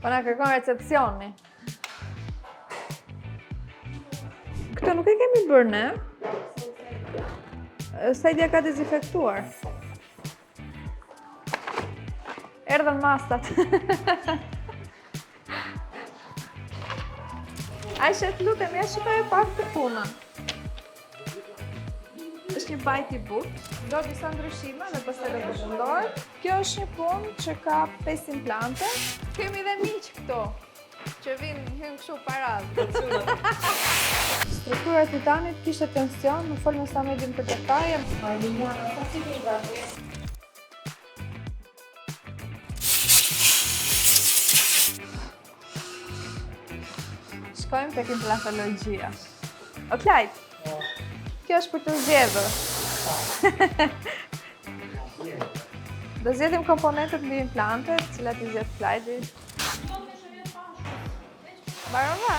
Po na kërkon recepcioni. Këtë nuk e kemi bërë ne. Sajdia ka dezinfektuar. Erdhën masat. Aisha, të lutem, ja shikoj pak të punën. Është një bajt i butë, do disa ndryshime dhe pastaj do të shëndohet. Kjo është një punë që ka 5 implante. Kemi dhe miq këto, që hynë kështu paradë. Struktura e titanit kishte tension, më folën sa më dim për detaje. Shkojmë tek implantologjia. O Klajt, kjo është për të zgjedhur. Do zgjedhim komponentët mbi implantet, cilat I zgjedh Klajti. Mbaron va?